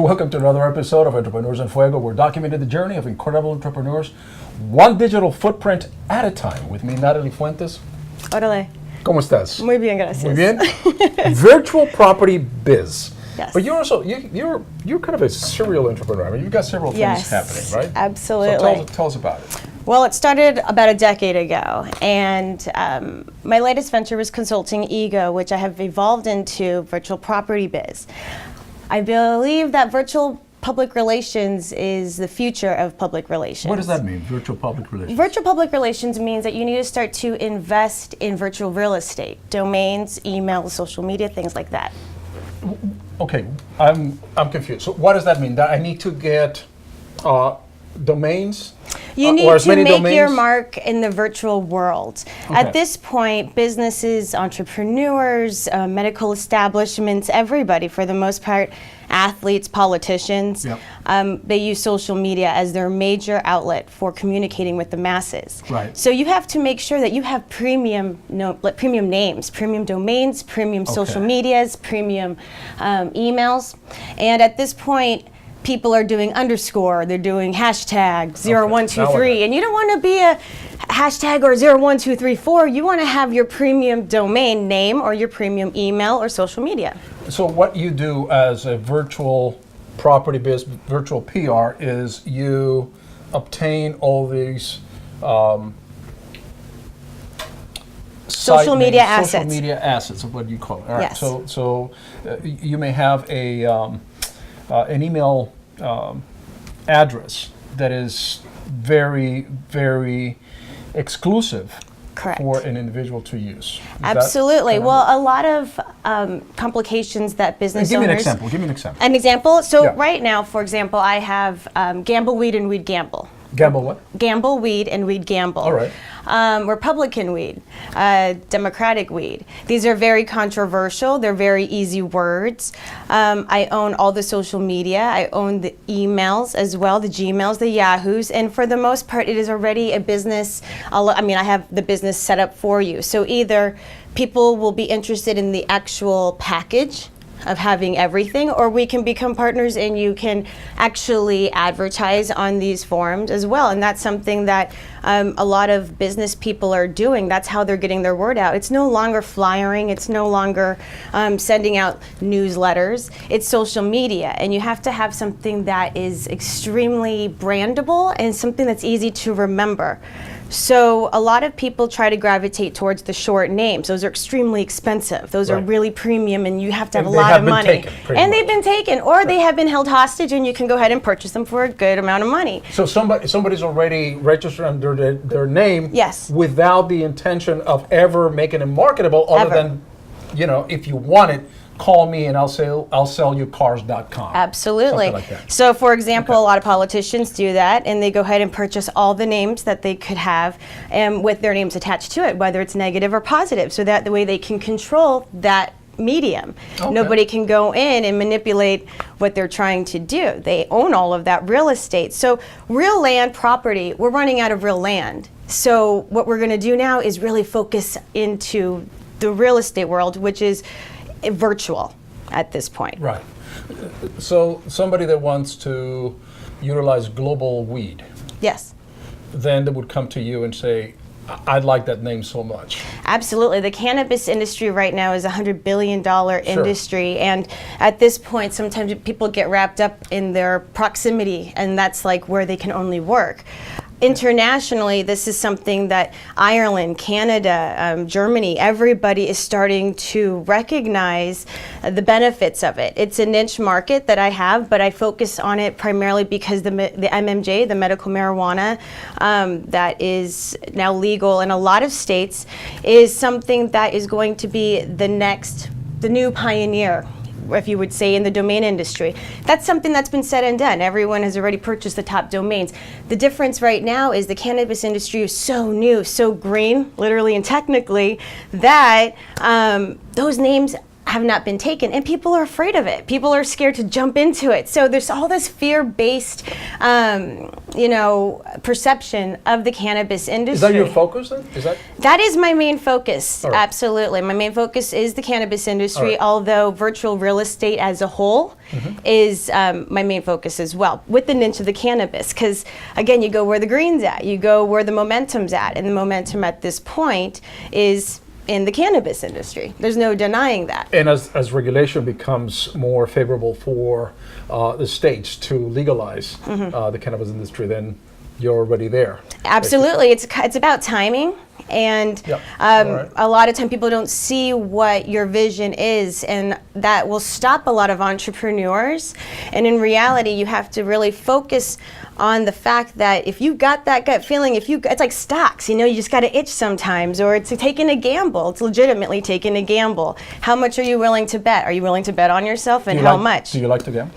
Welcome to another episode of Entrepreneurs in Fuego. We're documenting the journey of incredible entrepreneurs, one digital footprint at a time. With me, Natalie Fuentes. Órale. ¿Cómo estás? Muy bien, gracias. Muy bien. Virtual property biz. Yes. But you're also you're kind of a serial entrepreneur. I mean, you've got several things happening, right? Absolutely. So tell us about it. Well, it started about a decade ago, and my latest venture was consulting Ego, which I have evolved into virtual property biz. I believe that virtual public relations is the future of public relations. What does that mean, virtual public relations? Virtual public relations means that you need to start to invest in virtual real estate, domains, email, social media, things like that. Okay, I'm confused. So what does that mean? That I need to get domains? You need or as to many make domains? your mark in the virtual world. Okay. At this point, businesses, entrepreneurs, medical establishments, everybody for the most part, athletes, politicians, they use social media as their major outlet for communicating with the masses. Right. So you have to make sure that you have premium names, premium domains, premium social medias, premium emails. And at this point, people are doing underscore, they're doing hashtag 0123, and you don't want to be a hashtag or 01234. You want to have your premium domain name or your premium email or social media. So what you do as a virtual property biz, virtual PR, is you obtain all these social media assets. Social media assets, of what you call it. All right. Yes. So you may have a an email address that is very, very exclusive. Correct. For an individual to use. Absolutely. Well, a lot of complications that business Give me owners... an example. Give me an example. An example? So Yeah. right now, for example, I have Gamble Weed and Weed Gamble. Gamble what? Gamble Weed and Weed Gamble. All right. Republican weed, Democratic weed. These are very controversial. They're very easy words. I own all the social media. I own the emails as well, the Gmails, the Yahoos, and for the most part, it is already a business. I have the business set up for you. So either people will be interested in the actual package of having everything, or we can become partners and you can actually advertise on these forums as well. And that's something that a lot of business people are doing. That's how they're getting their word out. It's no longer flyering, it's no longer sending out newsletters, it's social media. And you have to have something that is extremely brandable and something that's easy to remember. So a lot of people try to gravitate towards the short names. Those are extremely expensive. Those are really premium, and you have to have a lot of money. And they've been taken, or they have been held hostage, and you can go ahead and purchase them for a good amount of money. So somebody's already registered under their name, Yes. without the intention of ever making it marketable, other than, if you want it, call me and I'll sell you cars.com. Absolutely. Something like that. So for example, a lot of politicians do that, and they go ahead and purchase all the names that they could have with their names attached to it, whether it's negative or positive, so that the way they can control that medium. Okay. Nobody can go in and manipulate what they're trying to do. They own all of that real estate. So real land property, we're running out of real land. So what we're going to do now is really focus into the real estate world, which is virtual at this point. Right. So somebody that wants to utilize global weed, Yes. then they would come to you and say, I'd like that name so much. Absolutely. The cannabis industry right now is a $100 billion industry. And at this point, sometimes people get wrapped up in their proximity, and that's like where they can only work. Internationally, this is something that Ireland, Canada, Germany, everybody is starting to recognize the benefits of it. It's a niche market that I have, but I focus on it primarily because the MMJ, the medical marijuana, that is now legal in a lot of states, is something that is going to be the new pioneer, if you would say, in the domain industry. That's something that's been said and done. Everyone has already purchased the top domains. The difference right now is the cannabis industry is so new, so green, literally and technically, that those names have not been taken, and people are afraid of it. People are scared to jump into it. So there's all this fear-based, perception of the cannabis industry. Is that your focus then? That is my main focus, right. Absolutely. My main focus is the cannabis industry, right. although virtual real estate as a whole is my main focus as well, with the niche of the cannabis. Because, again, you go where the green's at, you go where the momentum's at, and the momentum at this point is in the cannabis industry. There's no denying that. And as regulation becomes more favorable for the states to legalize the cannabis industry, then you're already there. Absolutely. It's about timing. And Yep. Right. a lot of time people don't see what your vision is, and that will stop a lot of entrepreneurs. And in reality, you have to really focus on the fact that if you got that gut feeling, it's like stocks, you just got to itch sometimes, or it's taking a gamble. It's legitimately taking a gamble. How much are you willing to bet? Are you willing to bet on yourself, and how much? Do you like to gamble?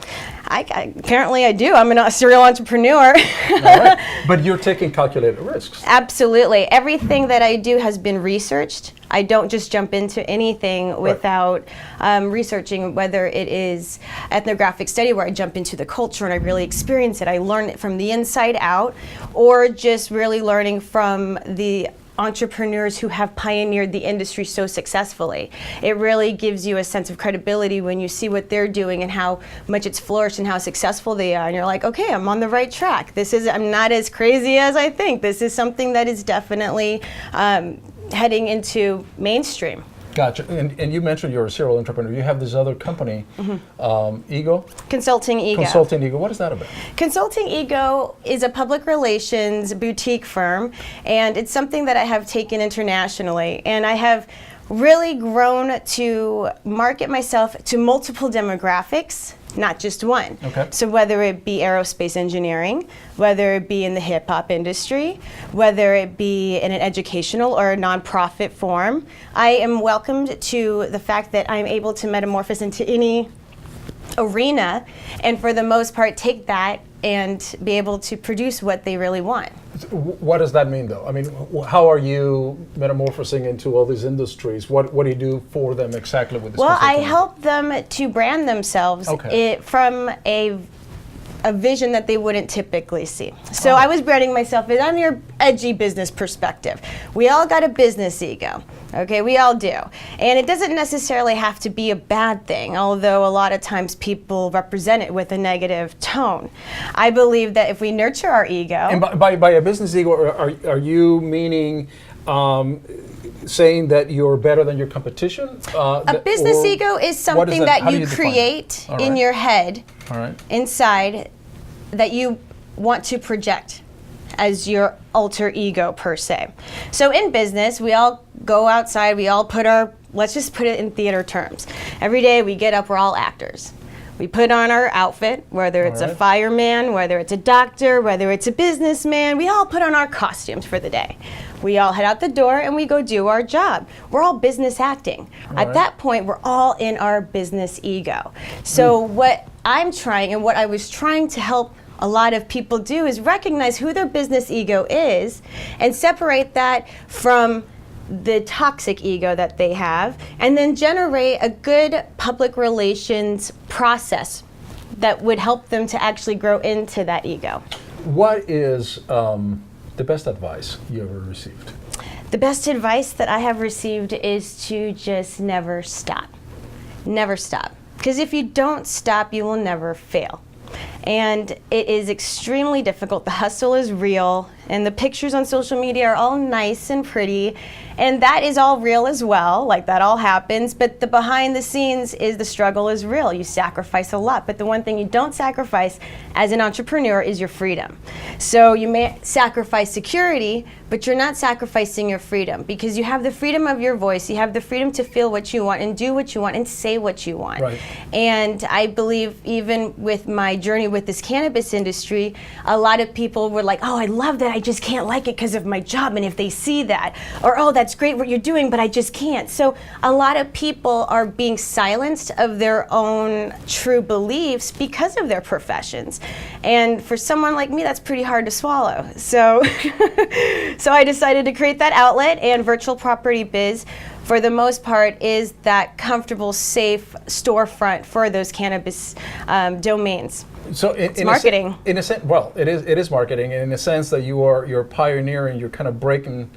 Apparently I do. I'm a serial entrepreneur. All right. But you're taking calculated risks. Absolutely. Everything that I do has been researched. I don't just jump into anything without researching, whether it is ethnographic study where I jump into the culture and I really experience it. I learn it from the inside out, or just really learning from the entrepreneurs who have pioneered the industry so successfully. It really gives you a sense of credibility when you see what they're doing and how much it's flourished and how successful they are. And you're like, okay, I'm on the right track. I'm not as crazy as I think. This is something that is definitely heading into mainstream. Gotcha. And you mentioned you're a serial entrepreneur. You have this other company, Ego? Consulting Ego. Consulting Ego. What is that about? Consulting Ego is a public relations boutique firm, and it's something that I have taken internationally. And I have really grown to market myself to multiple demographics, not just one. Okay. So whether it be aerospace engineering, whether it be in the hip hop industry, whether it be in an educational or a nonprofit form, I am welcomed to the fact that I'm able to metamorphose into any arena, and for the most part take that and be able to produce what they really want. What does that mean, though? I mean, how are you metamorphosing into all these industries? What do you do for them exactly with this? Well, I consulting? help them to brand themselves from a vision that they wouldn't typically see. So I was branding myself as I'm your edgy business perspective. We all got a business ego. Okay, we all do. And it doesn't necessarily have to be a bad thing, although a lot of times people represent it with a negative tone. I believe that if we nurture our ego... And by a business ego, are you meaning saying that you're better than your competition? A business ego is something that you create in your head, inside, that you want to project as your alter ego per se. So in business, we all go outside, we all let's just put it in theater terms. Every day we get up, we're all actors. We put on our outfit, whether it's a fireman, whether it's a doctor, whether it's a businessman, we all put on our costumes for the day. We all head out the door and we go do our job. We're all business acting. At that point, we're all in our business ego. So what I'm trying, and what I was trying to help a lot of people do, is recognize who their business ego is and separate that from the toxic ego that they have, and then generate a good public relations process that would help them to actually grow into that ego. What is the best advice you ever received? The best advice that I have received is to just never stop. Never stop. Because if you don't stop, you will never fail. And it is extremely difficult. The hustle is real, and the pictures on social media are all nice and pretty, and that is all real as well, like that all happens, but the behind the scenes is the struggle is real. You sacrifice a lot, but the one thing you don't sacrifice as an entrepreneur is your freedom. So you may sacrifice security, but you're not sacrificing your freedom, because you have the freedom of your voice, you have the freedom to feel what you want and do what you want and say what you want. Right. And I believe even with my journey with this cannabis industry, a lot of people were like, oh, I love that, I just can't like it because of my job, and if they see that, or oh, that's great what you're doing, but I just can't. So a lot of people are being silenced of their own true beliefs because of their professions. And for someone like me, that's pretty hard to swallow. So, so I decided to create that outlet, and Virtual Property Biz for the most part, is that comfortable, safe storefront for those cannabis domains. So It's marketing. In a sense, well, it is marketing, and in a sense that you're pioneering, you're kind of breaking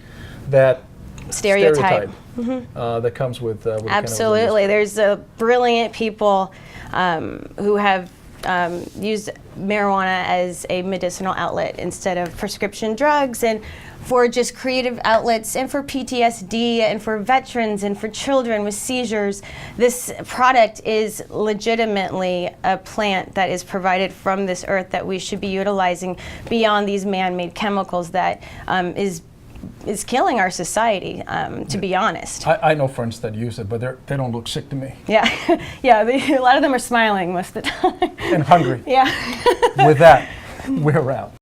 that Stereotype. that comes with the cannabis Absolutely. industry. There's brilliant people who have used marijuana as a medicinal outlet instead of prescription drugs, and for just creative outlets, and for PTSD, and for veterans, and for children with seizures. This product is legitimately a plant that is provided from this earth that we should be utilizing beyond these man-made chemicals that is killing our society, to be honest. I know friends that use it, but they don't look sick to me. Yeah, yeah. A lot of them are smiling most of the time. And hungry. Yeah. With that, we're out.